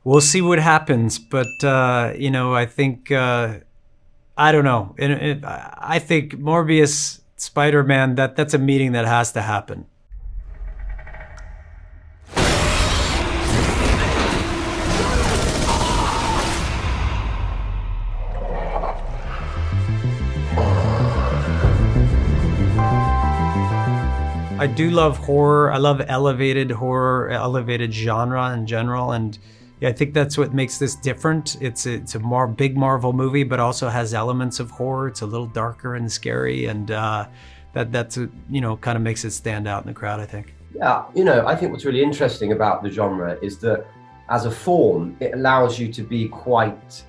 We'll see what happens, but I think I don't know. I think Morbius, Spider-Man, that's a meeting that has to happen. I do love horror. I love elevated horror, elevated genre in general, and yeah, I think that's what makes this different. It's a more big Marvel movie, but also has elements of horror. It's a little darker and scary, and that's kind of makes it stand out in the crowd, I think. Yeah, I think what's really interesting about the genre is that as a form, it allows you to be quite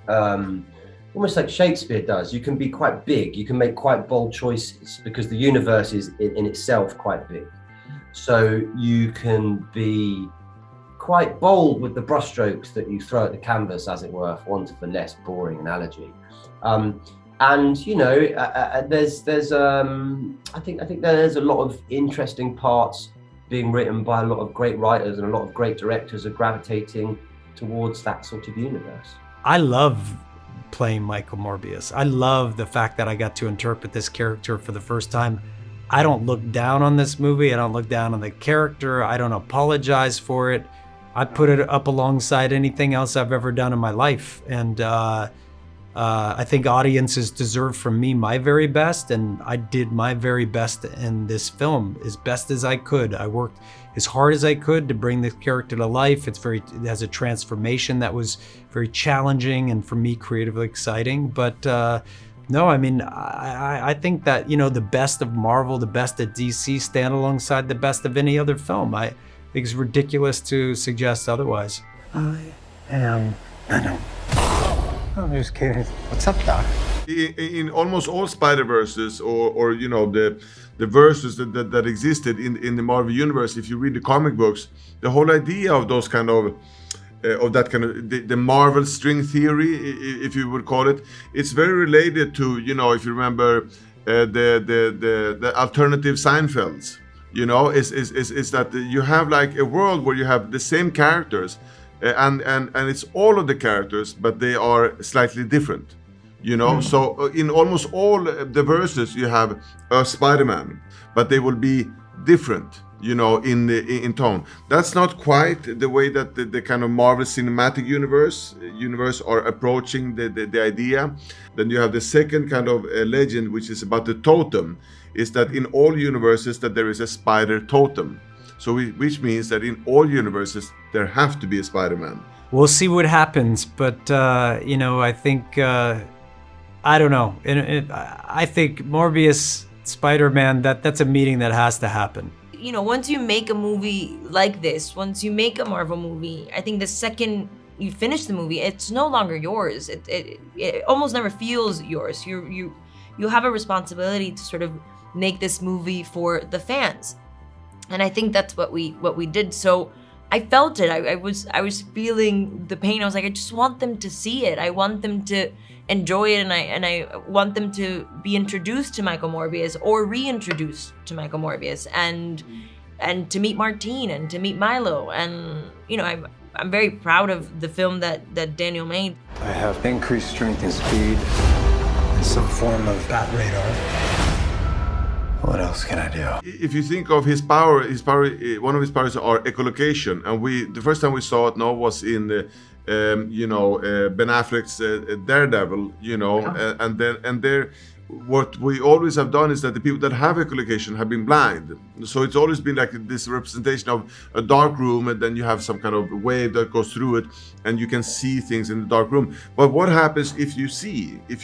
almost like Shakespeare does. You can be quite big, you can make quite bold choices because the universe is in itself quite big. So you can be quite bold with the brushstrokes that you throw at the canvas, as it were, for want of a less boring analogy. There's I think there's a lot of interesting parts being written by a lot of great writers, and a lot of great directors are gravitating towards that sort of universe. I love playing Michael Morbius. I love the fact that I got to interpret this character for the first time. I don't look down on this movie. I don't look down on the character. I don't apologize for it. I put it up alongside anything else I've ever done in my life. And I think audiences deserve from me my very best, and I did my very best in this film as best as I could. I worked as hard as I could to bring this character to life. It has a transformation that was very challenging and for me creatively exciting. But no, I mean, I think that, the best of Marvel, the best of DC stand alongside the best of any other film. I think it's ridiculous to suggest otherwise. I know. I'm just kidding. What's up, Doc? In almost all Spider-Verses or the verses that existed in the Marvel universe, if you read the comic books, the whole idea of those kind of the Marvel string theory, if you would call it, it's very related to, if you remember the alternative Seinfelds, is that you have like a world where you have the same characters, and it's all of the characters, but they are slightly different, So in almost all the verses you have a Spider-Man, but they will be different, in tone. That's not quite the way that the kind of Marvel Cinematic Universe are approaching the idea. Then you have the second kind of legend, which is about the totem, is that in all universes that there is a spider totem. So which means that in all universes, there have to be a Spider-Man. We'll see what happens, but, I think, I don't know. I think Morbius, Spider-Man, that's a meeting that has to happen. Once you make a movie like this, once you make a Marvel movie, I think the second you finish the movie, it's no longer yours. It almost never feels yours. You have a responsibility to sort of make this movie for the fans. And I think that's what we did. So I felt it. I was feeling the pain. I was like, I just want them to see it. I want them to enjoy it, and I want them to be introduced to Michael Morbius or reintroduced to Michael Morbius, and to meet Martine and to meet Milo. And I'm very proud of the film that Daniel made. I have increased strength and speed and some form of bat radar. What else can I do? If you think of his power, one of his powers are echolocation, and the first time we saw it now was in Ben Affleck's Daredevil, and there, what we always have done is that the people that have echolocation have been blind. So it's always been like this representation of a dark room, and then you have some kind of wave that goes through it, and you can see things in the dark room. But what happens if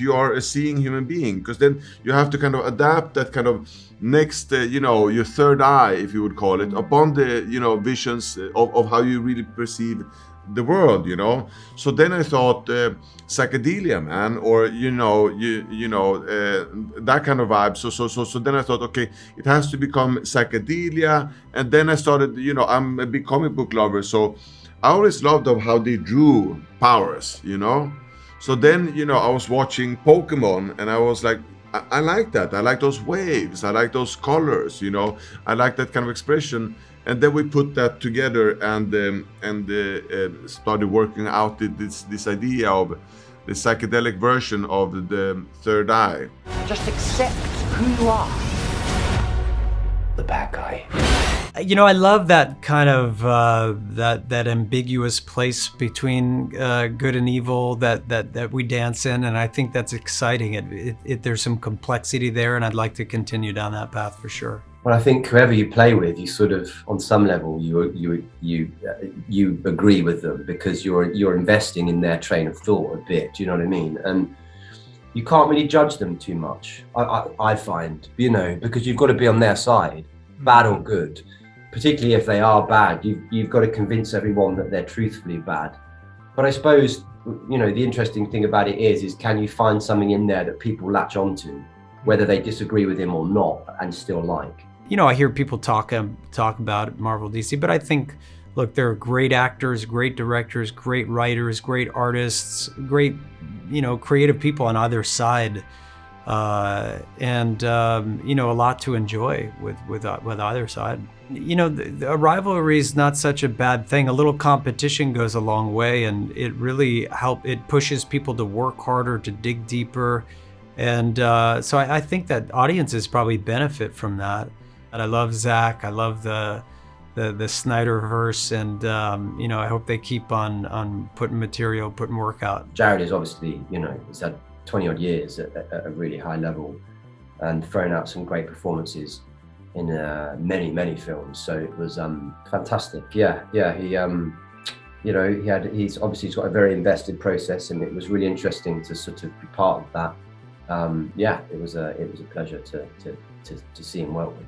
you are a seeing human being? Because then you have to kind of adapt that kind of next, your third eye, if you would call it, upon the, visions of how you really perceive the world, So then I thought psychedelia, man, or that kind of vibe. So then I thought, okay, it has to become psychedelia. And then I started, I'm a big comic book lover, so I always loved how they drew powers, So then, I was watching Pokemon, and I was like, I like that. I like those waves. I like those colors, I like that kind of expression. And then we put that together and started working out this idea of the psychedelic version of the third eye. Just accept who you are. The bad guy. You know, I love that kind of that ambiguous place between good and evil that we dance in, and I think that's exciting. There's some complexity there, and I'd like to continue down that path for sure. Well, I think whoever you play with, you sort of, on some level, you agree with them because you're investing in their train of thought a bit. Do you know what I mean? And you can't really judge them too much. I find, you know, because you've got to be on their side, bad or good. Particularly if they are bad, you've got to convince everyone that they're truthfully bad. But I suppose, you know, the interesting thing about it is can you find something in there that people latch onto, whether they disagree with him or not, and still like? You know, I hear people talk about Marvel, DC, but I think, look, there are great actors, great directors, great writers, great artists, great, you know, creative people on either side. And you know, a lot to enjoy with either side. You know, a rivalry is not such a bad thing. A little competition goes a long way, and it really it pushes people to work harder, to dig deeper. And so I think that audiences probably benefit from that. And I love Zach. I love the Snyderverse, and you know, I hope they keep on putting work out. Jared is obviously, you know, he's had 20 odd years at a really high level and thrown out some great performances in many films. So it was fantastic. Yeah. He, you know, he's got a very invested process, and it was really interesting to sort of be part of that. Yeah, it was a pleasure to see him work with.